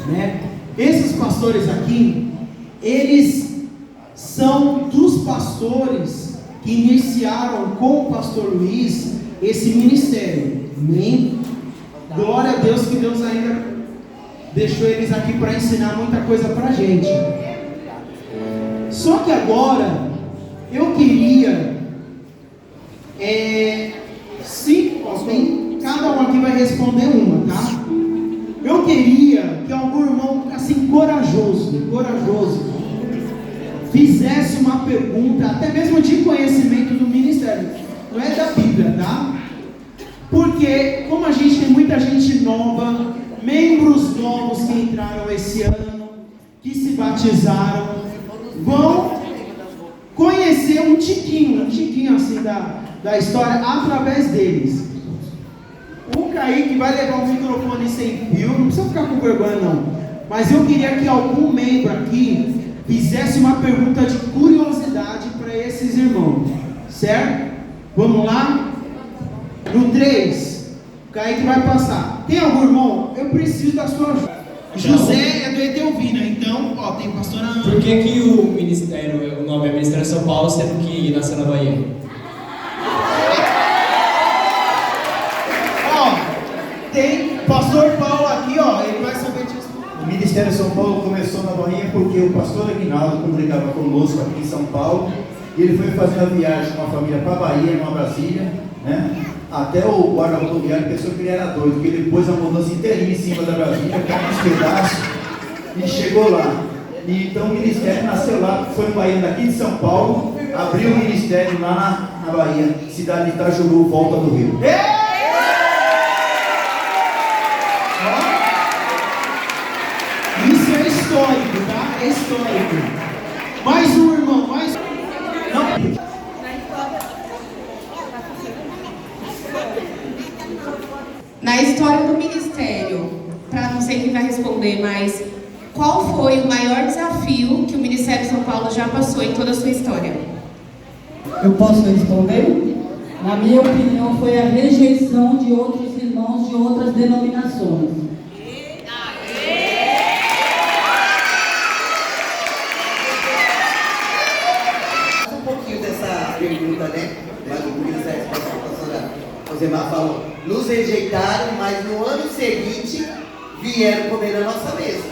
né? Esses pastores aqui, eles são dos pastores que iniciaram com o pastor Luiz esse ministério. Amém? Glória a Deus que Deus ainda deixou eles aqui para ensinar muita coisa para a gente. Só que agora eu queria cada um aqui vai responder uma, tá? Eu queria que algum irmão assim corajoso fizesse uma pergunta, até mesmo de conhecimento do ministério, não é da Bíblia, tá? Porque como a gente tem muita gente nova, membros novos que entraram esse ano, que se batizaram, vão conhecer um tiquinho assim da história através deles. O Kaique vai levar o microfone sem fio, não precisa ficar com vergonha não, mas eu queria que algum membro aqui fizesse uma pergunta de curiosidade para esses irmãos, certo? Vamos lá? No 3, o Kaique vai passar. Tem algum irmão? Eu preciso da sua ajuda. José é do Etelvina, então, tem pastor Ana. Por que o ministério, o nome é Ministério São Paulo, sendo que nasceu na Bahia? Tem pastor Paulo aqui, ele vai saber disso. O Ministério São Paulo começou na Bahia porque o pastor Aguinaldo congregava conosco aqui em São Paulo, e ele foi fazer uma viagem com a família para a Bahia, numa Brasília, né? Até o guarda rodoviário pensou que ele era doido, porque ele pôs a mudança inteirinha em cima da Brasília, caiu uns pedaços e chegou lá. E então o ministério nasceu lá, foi um baiano daqui de São Paulo, abriu o ministério lá na Bahia, cidade de Itajuru, volta do Rio. Isso é histórico, tá? É histórico. Mais um irmão, mais um. Não. Na história do ministério, para não sei quem vai responder, mas qual foi o maior desafio que o Ministério São Paulo já passou em toda a sua história? Eu posso responder? Na minha opinião, foi a rejeição de outros irmãos de outras denominações. Um pouquinho dessa pergunta, né? Mas o ministério da pastora Rosemar falou: nos rejeitaram, mas no ano seguinte vieram comer na nossa mesa.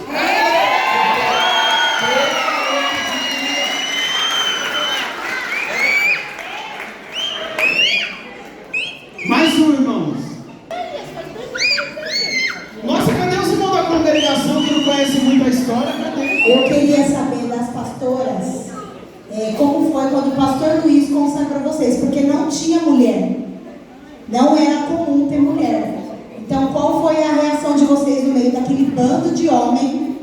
Mais um, irmãos. Nossa, cadê os irmãos da congregação que não conhecem muito a história? Cadê? Eu queria saber das pastoras como foi quando o pastor Luiz consagrou vocês, porque não tinha mulher, não era comum ter mulher. Então, qual foi a reação de vocês no meio daquele bando de homem?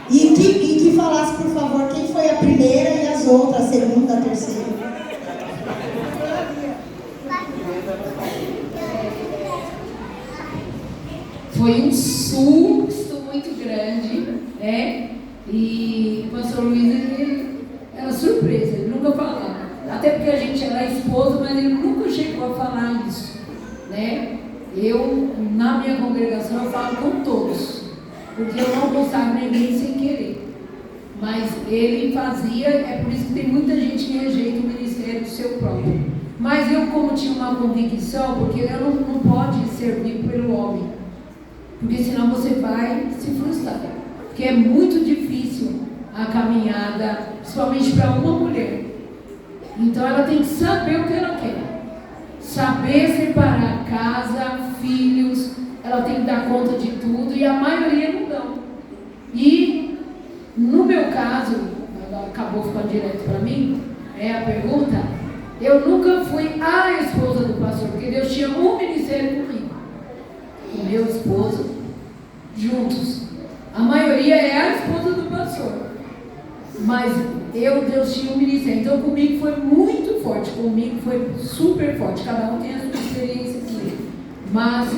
E que falasse, por favor, quem foi a primeira e as outras, a segunda, a terceira. Foi um susto muito grande, né? E o pastor Luiz, ele era surpresa, ele nunca falava. Até porque a gente era esposa, mas ele nunca chegou a falar isso, né? Eu, na minha congregação, eu falo com todos, porque eu não gostava ninguém sem querer. Mas ele fazia, é por isso que tem muita gente que rejeita o ministério do seu próprio. Mas eu, como tinha uma convicção, porque eu não pode servir pelo homem, porque senão você vai se frustrar. Porque é muito difícil a caminhada, principalmente para uma mulher. Então ela tem que saber o que ela quer. Saber separar casa, filhos, ela tem que dar conta de tudo, e a maioria não dão. E no meu caso, acabou ficando direto para mim, a pergunta, eu nunca fui a esposa do pastor, porque Deus tinha um ministério comigo, o meu esposo, juntos. A maioria é a esposa do pastor, mas Deus tinha um ministério. Então comigo foi muito forte, comigo foi super forte. Cada um tem a sua experiência dele, mas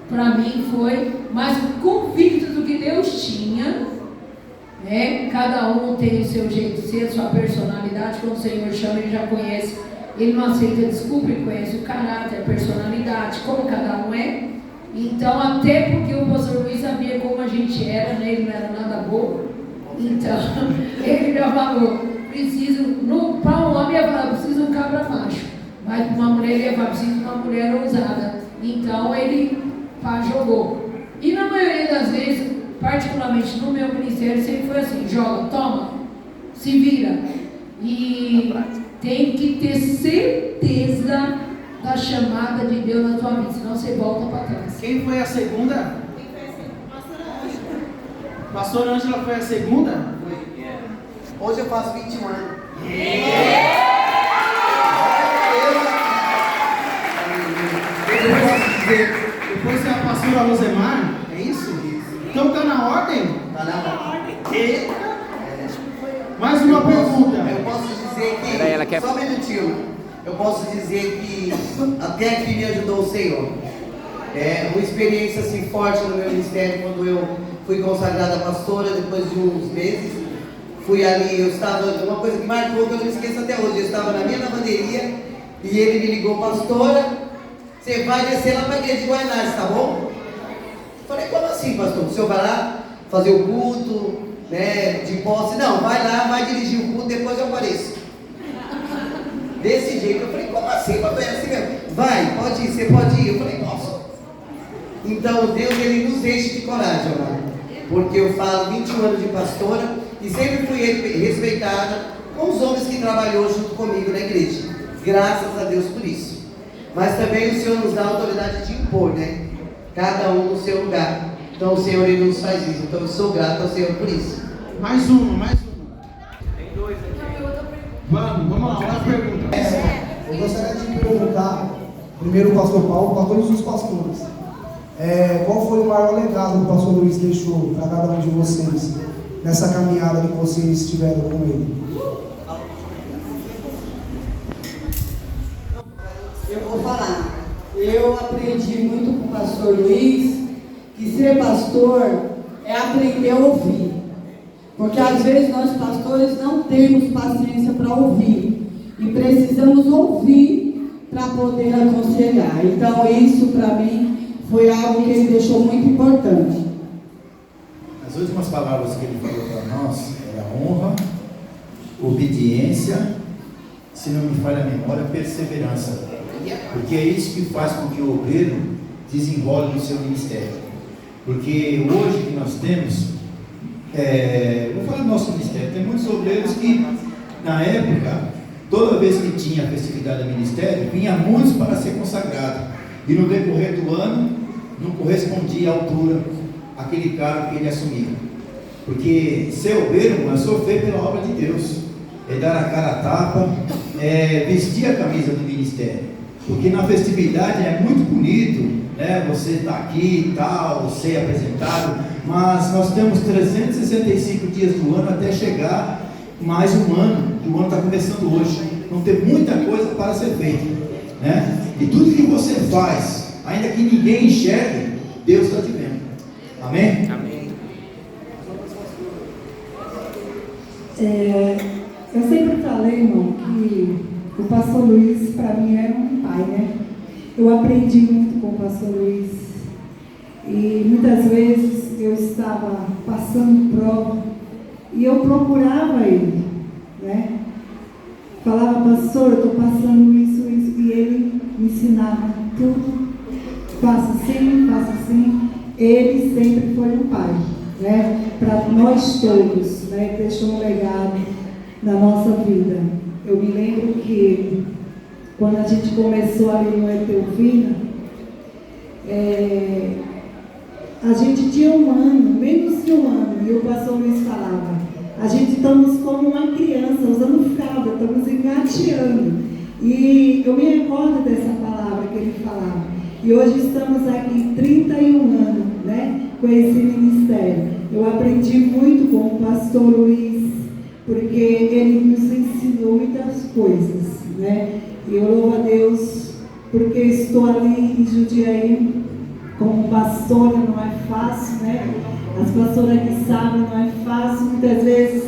para mim foi mais convicto do que Deus tinha, né? Cada um tem o seu jeito de ser, a sua personalidade. Quando o Senhor chama, ele já conhece, ele não aceita desculpa, ele conhece o caráter, a personalidade, como cada um é. Então, até porque o pastor Luiz sabia como a gente gente era, né? Ele não era nada bobo. Então, ele já falou, para um homem ia falar, preciso de um cabra macho. Mas para uma mulher ele ia falar, preciso de uma mulher ousada. Então ele jogou. E na maioria das vezes, particularmente no meu ministério, sempre foi assim, joga, toma, se vira. E tem que ter certeza da chamada de Deus na tua vida, senão você volta para trás. Quem foi a segunda? Pastor Ângela foi a segunda? Hoje eu faço 21 anos. Depois é a pastora Rosemar? É isso? Então tá na ordem? Tá na ordem. Eita! Mais uma pergunta. Eu posso dizer que, só um minutinho, eu posso dizer que até aqui me ajudou o Senhor. É uma experiência assim forte no meu ministério, quando eu fui consagrada pastora, depois de uns meses, fui ali, eu estava, uma coisa que marcou, que eu não esqueço até hoje, eu estava na minha lavanderia, e ele me ligou, pastora, você vai descer lá para a igreja de Guaianazes, tá bom? Falei, como assim, pastor? O senhor vai lá fazer o culto, né, de posse? Não, vai lá, vai dirigir o culto, depois eu apareço. Desse jeito, eu falei, como assim, pastor? É assim mesmo? Vai, pode ir, você pode ir. Eu falei, nossa. Então, Deus, Ele nos enche de coragem, amado. Porque eu falo 21 anos de pastora e sempre fui respeitada com os homens que trabalhou junto comigo na igreja. Graças a Deus por isso. Mas também o Senhor nos dá a autoridade de impor, né? Cada um no seu lugar. Então o Senhor, Ele nos faz isso. Então eu sou grato ao Senhor por isso. Mais uma. Tem dois aqui. Vamos lá, uma pergunta. Eu gostaria de perguntar, primeiro o pastor Paulo, para todos os pastores. Qual foi o maior legado que o pastor Luiz deixou para cada um de vocês nessa caminhada que vocês tiveram com ele? Eu vou falar. Eu aprendi muito com o pastor Luiz que ser pastor é aprender a ouvir. Porque às vezes nós pastores não temos paciência para ouvir. E precisamos ouvir para poder aconselhar. Então isso para mim foi algo que ele deixou muito importante. As últimas palavras que ele falou para nós era honra, obediência, se não me falha a memória, perseverança. Porque é isso que faz com que o obreiro desenvolva no seu ministério. Porque hoje que nós temos, vou falar do nosso ministério, tem muitos obreiros que, na época, toda vez que tinha a festividade do ministério, vinha muitos para ser consagrado. E no decorrer do ano, não correspondia à altura aquele cargo que ele assumia. Porque ser obreiro é sofrer pela obra de Deus, é dar a cara a tapa, é vestir a camisa do ministério. Porque na festividade é muito bonito, né? Você está aqui e tal, ser apresentado, mas nós temos 365 dias do ano até chegar mais um ano, que o ano está começando hoje. Então tem muita coisa para ser feita, né? E tudo que você faz, ainda que ninguém enxergue, Deus está te vendo. Amém? Amém. Eu sempre falei, irmão, que o pastor Luiz para mim era um pai, né? Eu aprendi muito com o pastor Luiz. E muitas vezes eu estava passando prova e eu procurava ele, né? Falava, pastor, eu estou passando isso, e ele me ensinava tudo. Faça assim. Ele sempre foi um pai, né? Para nós todos, né? Deixou um legado na nossa vida. Eu me lembro que quando a gente começou ali no Etelvina, a gente tinha um ano, menos de um ano, e o pastor Luiz falava, a gente estamos como uma criança, usando fralda, estamos engateando. E eu me recordo dessa palavra que ele falava. E hoje estamos aqui 31 anos, né, com esse ministério. Eu aprendi muito com o pastor Luiz, porque ele nos ensinou muitas coisas, né? E eu louvo a Deus, porque estou ali em Jundiaí como pastora, não é fácil, né? As pastoras que sabem, não é fácil. Muitas vezes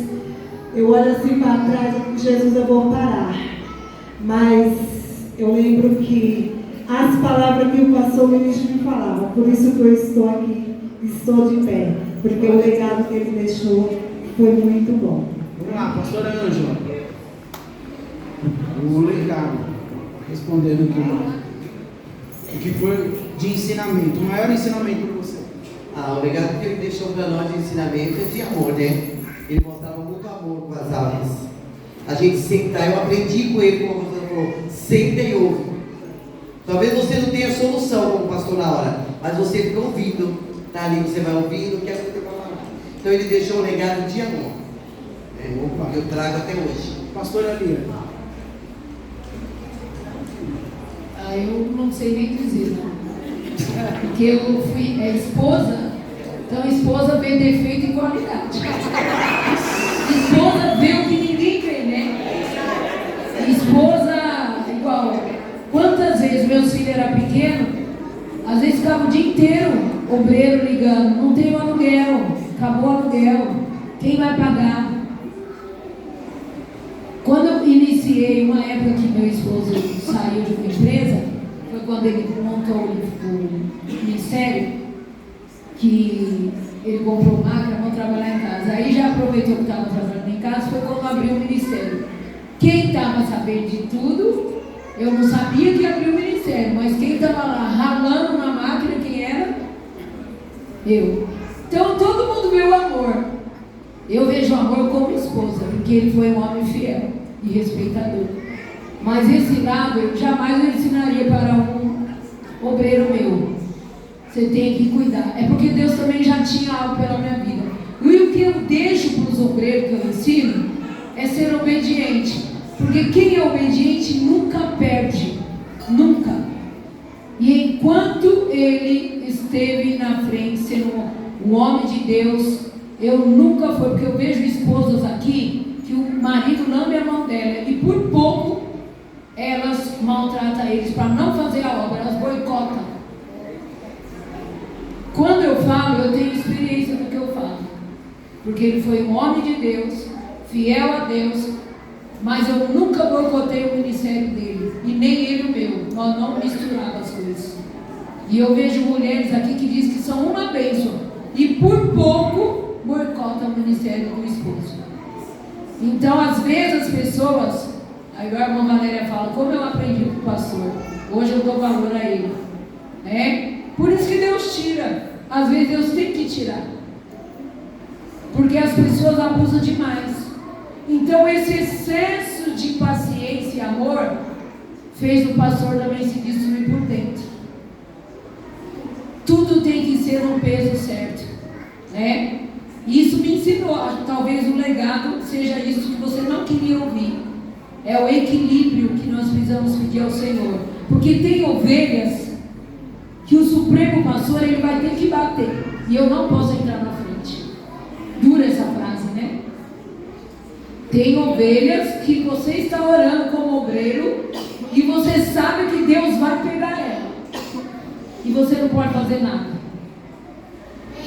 eu olho assim para trás e digo, Jesus, eu vou parar. Mas eu lembro que as palavras que o pastor Luiz me falava, por isso que eu estou aqui, estou de pé. porque o legado que ele deixou foi muito bom. Vamos lá, pastora Ângela. O legado, respondendo aqui, o que foi de ensinamento, o maior ensinamento para você? O legado que ele deixou para nós de ensinamento é de amor, né? Ele mostrava muito amor com as almas. A gente sentar, eu aprendi com ele, como você falou, senta e ouve. Talvez você não tenha solução como pastor na hora, mas você fica ouvindo, tá ali, você vai ouvindo o que é que tem para falar. Então ele deixou um legado de amor. Que eu trago até hoje. Pastora Lia. Eu não sei nem dizer, não. Porque eu fui esposa, então esposa vê defeito e qualidade. Esposa vê o que ninguém vê, né? Esposa, igual, quantas vezes meus filhos eram pequenos, às vezes ficava o dia inteiro, obreiro ligando, não tem o aluguel, acabou o aluguel, quem vai pagar? Quando eu iniciei, uma época que meu esposo saiu de uma empresa, foi quando ele montou o ministério, que ele comprou máquina, vamos trabalhar em casa. Aí já aproveitou que estava trabalhando em casa, foi quando abriu o ministério. Quem estava sabendo de tudo, eu não sabia que abriu o ministério, mas quem estava lá ralando na máquina, quem era? Eu. Então todo mundo vê o amor. Eu vejo o amor como esposa, porque ele foi um homem fiel e respeitador. Mas esse lado eu jamais ensinaria para um obreiro meu. Você tem que cuidar. É porque Deus também já tinha algo pela minha vida. E o que eu deixo para os obreiros que eu ensino é ser obediente. Porque quem é obediente nunca perde. Nunca. E enquanto ele esteve na frente, sendo um homem de Deus, eu nunca fui, porque eu vejo esposas aqui que o marido lambe a mão dela e por pouco elas maltratam eles para não fazer a obra, elas boicotam. Quando eu falo, eu tenho experiência do que eu falo, porque ele foi um homem de Deus, fiel a Deus, mas eu nunca boicotei o ministério dele, e nem ele o meu. Nós não misturávamos as coisas. E eu vejo mulheres aqui que dizem que são uma bênção e por pouco boicotam o ministério do esposo. Então, às vezes as pessoas, aí a irmã Valéria fala, como eu aprendi com o pastor, hoje eu dou valor a ele, né? Por isso que Deus tira, às vezes Deus tem que tirar, porque as pessoas abusam demais. Então esse excesso de paciência e amor fez o pastor também se destruir por dentro. Tudo tem que ser no peso certo, né? Isso me ensinou, talvez o legado seja isso que você não queria ouvir. É o equilíbrio que nós precisamos pedir ao Senhor. Porque tem ovelhas que o Supremo Pastor ele vai ter que bater. E eu não posso entrar na frente. Dura essa frase, né? Tem ovelhas que você está orando como obreiro e você sabe que Deus vai pegar ela. E você não pode fazer nada.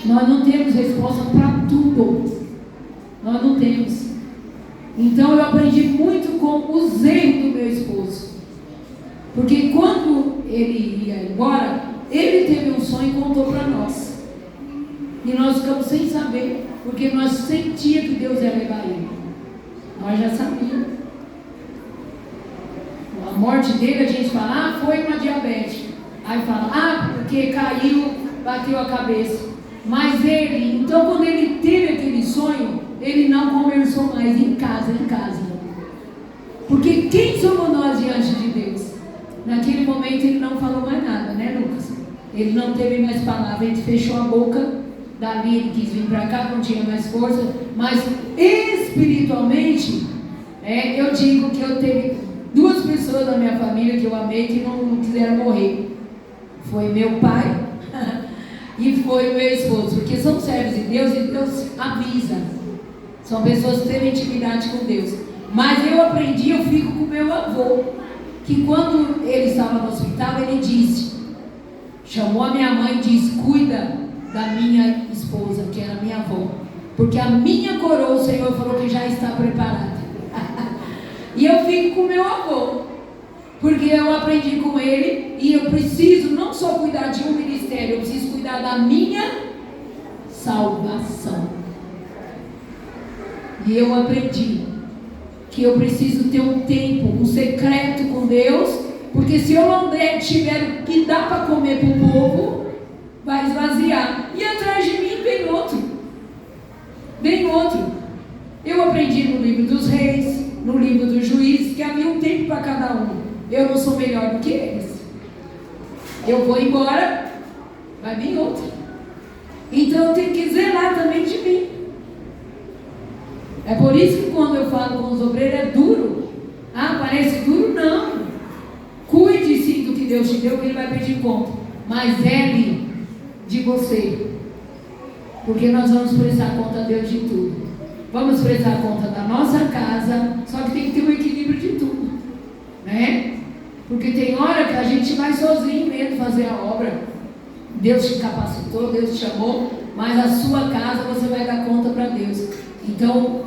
Nós não temos resposta para tudo. Nós não temos. Então eu aprendi muito com os erros do meu esposo. Porque quando ele ia embora, ele teve um sonho e contou para nós. E nós ficamos sem saber, porque nós sentíamos que Deus ia levar ele. Nós já sabíamos. A morte dele, a gente fala, foi uma diabetes. Aí fala, porque caiu, bateu a cabeça. Mas ele, então quando ele teve aquele sonho, ele não conversou mais em casa. Porque quem somos nós diante de Deus? Naquele momento ele não falou mais nada, né, Lucas? Ele não teve mais palavra, ele fechou a boca, dali ele quis vir para cá, não tinha mais força, mas espiritualmente, eu digo que eu teve 2 pessoas da minha família que eu amei que não quiseram morrer. Foi meu pai e foi o meu esposo, porque são servos de Deus e Deus avisa. São pessoas que têm intimidade com Deus. Mas eu aprendi, eu fico com meu avô, que quando ele estava no hospital, ele disse, chamou a minha mãe e disse, cuida da minha esposa, que era minha avó, porque a minha coroa, o Senhor falou que já está preparada. E eu fico com meu avô, porque eu aprendi com ele, e eu preciso não só cuidar de um ministério, eu preciso cuidar da minha salvação. E eu aprendi que eu preciso ter um tempo, um secreto com Deus, porque se eu não tiver o que dá para comer para o povo, vai esvaziar. E atrás de mim vem outro. Vem outro. Eu aprendi no livro dos reis, no livro dos juízes, que havia um tempo para cada um. Eu não sou melhor do que eles. Eu vou embora, vai vir outro. Então eu tenho que zelar também de mim. É por isso que quando eu falo com os obreiros é duro. Ah, parece duro? Não. Cuide-se do que Deus te deu, que Ele vai pedir conta. Mas zele de você. Porque nós vamos prestar conta a Deus de tudo. Vamos prestar conta da nossa casa, só que tem que ter um equilíbrio de tudo. Né? Porque tem hora que a gente vai sozinho mesmo fazer a obra. Deus te capacitou, Deus te chamou, mas a sua casa você vai dar conta para Deus. Então,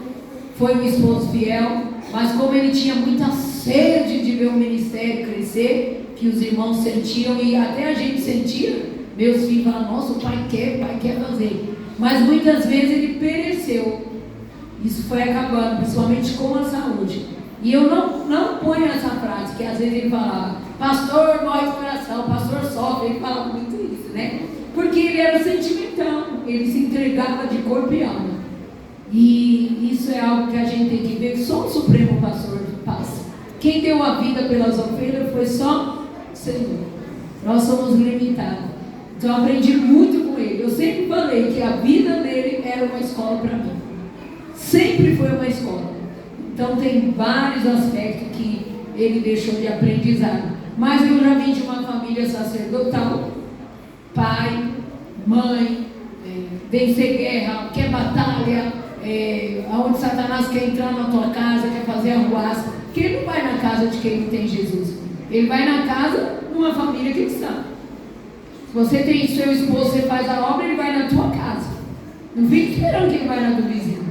foi um esposo fiel, mas como ele tinha muita sede de ver o ministério crescer, que os irmãos sentiam e até a gente sentia, meus filhos falavam, nossa, o pai quer fazer. Mas muitas vezes ele pereceu. Isso foi acabando, principalmente com a saúde. E eu não ponho essa frase, que às vezes ele falava, pastor morre de coração, pastor sofre, ele falava muito isso, né? Porque ele era sentimental, ele se entregava de corpo e alma. E isso é algo que a gente tem que ver, que só o Supremo Pastor passa. Quem deu a vida pelas ovelhas foi só o Senhor. Nós somos limitados. Então eu aprendi muito com ele. Eu sempre falei que a vida dele era uma escola para mim. Sempre foi uma escola. Então tem vários aspectos que ele deixou de aprendizado. Mas eu já vim de uma família sacerdotal. Pai, mãe, vencer guerra, quer batalha, onde Satanás quer entrar na tua casa, quer fazer arruaça. Porque ele não vai na casa de quem não tem Jesus. Ele vai na casa de uma família que está. Se você tem seu esposo, você faz a obra, ele vai na tua casa. Não fique esperando que ele vai na do vizinho.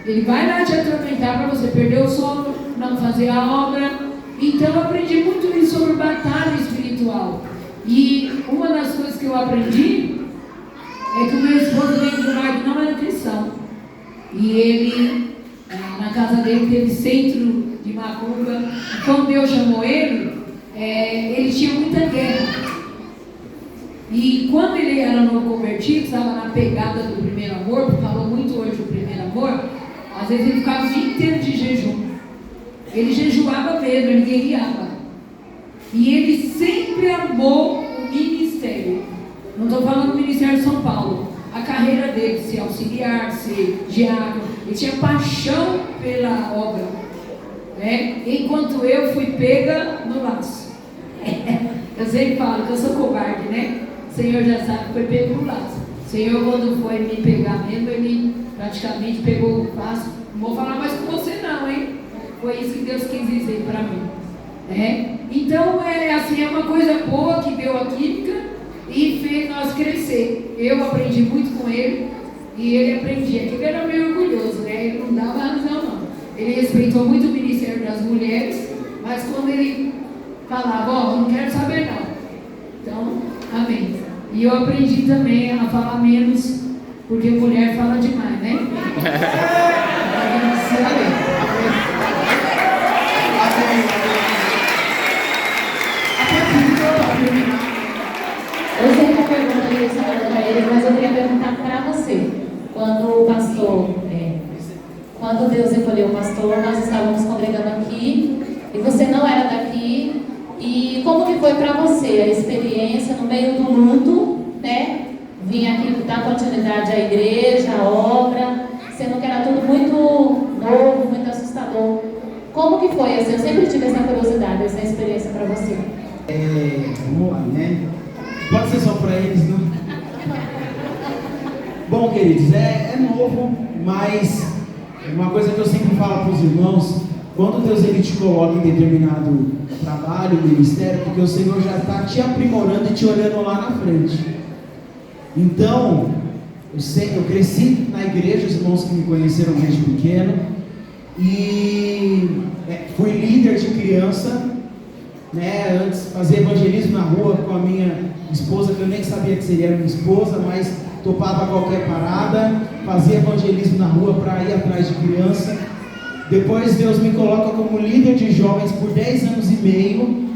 Ele vai lá te atormentar para você perder o sono, não fazer a obra. Então eu aprendi muito isso sobre batalha espiritual. E uma das coisas que eu aprendi é que o meu esposo veio de um lar que não era cristão. E ele, na casa dele, teve centro de macumba. E quando Deus chamou ele, ele tinha muita guerra. E quando ele era novo convertido, estava na pegada do primeiro amor, porque falou muito hoje do primeiro amor, às vezes ele ficava o dia inteiro de jejum. Ele jejuava mesmo, ele guerreava. E ele sempre amou o ministério. Não estou falando do Ministério de São Paulo. A carreira dele, ser auxiliar, ser diácono. Ele tinha paixão pela obra. Né? Enquanto eu fui pega no laço. Eu sempre falo que eu sou covarde, né? O Senhor já sabe que foi pego no laço. O Senhor, quando foi me pegar mesmo, ele praticamente pegou o laço. Não vou falar mais com você não, hein? Foi isso que Deus quis dizer para mim. Então, assim, é uma coisa boa que deu a química e fez nós crescer. Eu aprendi muito com ele e ele aprendia. Ele era meio orgulhoso, né? Ele não dava razão, não. Ele respeitou muito o Ministério das Mulheres, mas quando ele falava, não quero saber não. Então, amém. E eu aprendi também a falar menos, porque mulher fala demais, né? Eu sei que a pergunta ia ser para eles, mas eu queria perguntar para você. Quando Deus escolheu o pastor, nós estávamos congregando aqui e você não era daqui. E como que foi para você a experiência no meio do luto, né? Vim aqui dar continuidade à igreja, à obra, sendo que era tudo muito novo, muito assustador. Como que foi? Assim, eu sempre tive essa curiosidade, essa experiência para você. Vamos lá, né? Pode ser só para eles, não? Bom, queridos, é novo, mas uma coisa que eu sempre falo para os irmãos, quando Deus ele te coloca em determinado trabalho, ministério, porque o Senhor já está te aprimorando e te olhando lá na frente. Então, eu cresci na igreja, os irmãos que me conheceram desde pequeno, e fui líder de criança, né? Antes fazia evangelismo na rua com a minha esposa, que eu nem sabia que seria minha esposa, mas topava qualquer parada, fazia evangelismo na rua para ir atrás de criança. Depois Deus me coloca como líder de jovens por 10 anos e meio,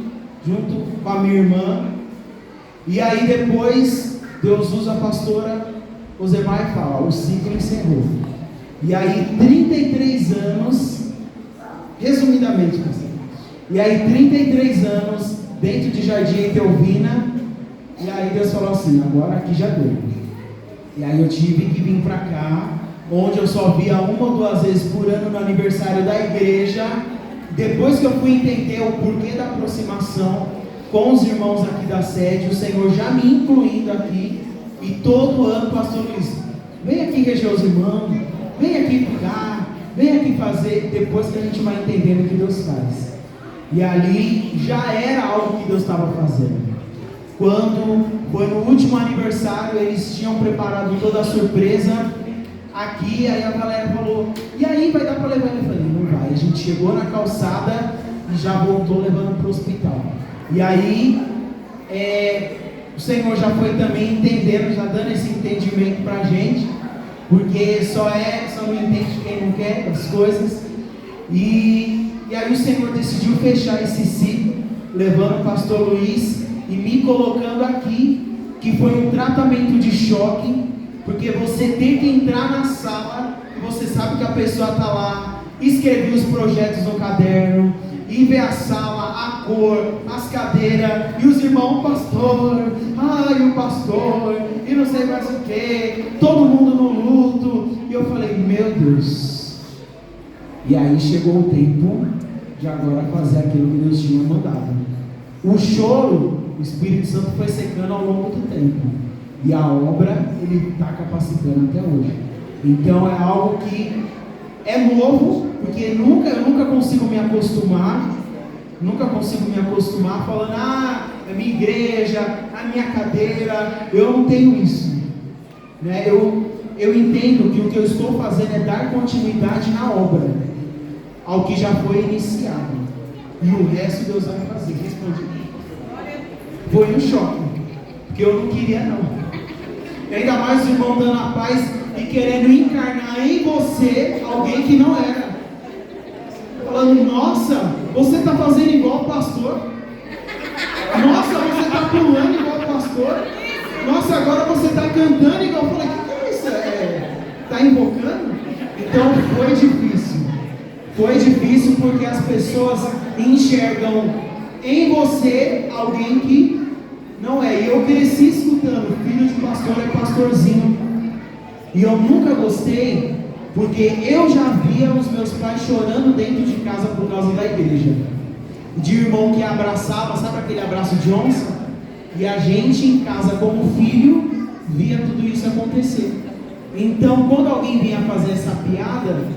junto com a minha irmã. E aí depois Deus usa a pastora Osemar e fala, o ciclo encerrou. E aí 33 anos, resumidamente, e aí 33 anos dentro de Jardim Etelvina. E aí Deus falou assim, agora aqui já deu. E aí eu tive que vir para cá, onde eu só via 1 ou 2 vezes por ano no aniversário da igreja. Depois que eu fui entender o porquê da aproximação com os irmãos aqui da sede, o Senhor já me incluindo aqui, e todo ano, pastor Luiz, vem aqui reger os irmãos, vem aqui cuidar, vem aqui fazer, depois que a gente vai entendendo o que Deus faz. E ali já era algo que Deus estava fazendo. Quando foi no último aniversário, eles tinham preparado toda a surpresa aqui, aí a galera falou, e aí vai dar para levar? Eu falei, não vai. A gente chegou na calçada e já voltou levando para o hospital. E aí o Senhor já foi também entendendo, já dando esse entendimento para a gente, porque só não entende quem não quer as coisas. E aí o Senhor decidiu fechar esse ciclo, levando o pastor Luiz e me colocando aqui, que foi um tratamento de choque, porque você tem que entrar na sala e você sabe que a pessoa está lá, escreveu os projetos no caderno, e vê a sala, a cor, as cadeiras, e os irmãos, o pastor, o pastor, e não sei mais o que, todo mundo no luto. E eu falei, meu Deus. E aí chegou o tempo de agora fazer aquilo que Deus tinha mandado. O choro, o Espírito Santo foi secando ao longo do tempo, e a obra Ele está capacitando até hoje. Então é algo que é novo, porque eu nunca consigo me acostumar falando, é minha igreja, a minha cadeira. Eu não tenho isso, né? Eu entendo que o que eu estou fazendo é dar continuidade na obra, ao que já foi iniciado, e o resto Deus vai fazer. Respondi. Foi um choque, porque eu não queria não, e ainda mais o irmão dando a paz e querendo encarnar em você alguém que não era, falando, nossa, você está fazendo igual o pastor, nossa, você está pulando igual o pastor, nossa, agora você está cantando igual. Eu falei, que é isso? Está invocando? Então foi difícil porque as pessoas enxergam em você alguém que não é. E eu cresci escutando, filho de pastor é pastorzinho, e eu nunca gostei, porque eu já via os meus pais chorando dentro de casa por causa da igreja, de irmão que abraçava, sabe aquele abraço de onça? E a gente em casa como filho via tudo isso acontecer. Então quando alguém vinha fazer essa piada,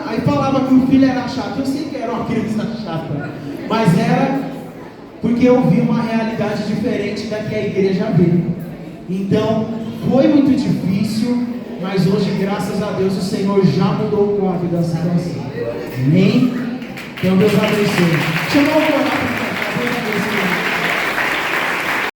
aí falava que o filho era chato. Eu sei que era uma criança chata, mas era porque eu vi uma realidade diferente da que a igreja vê. Então foi muito difícil, mas hoje, graças a Deus, o Senhor já mudou o quadro da situação. Amém? Então Deus abençoe. Chamou o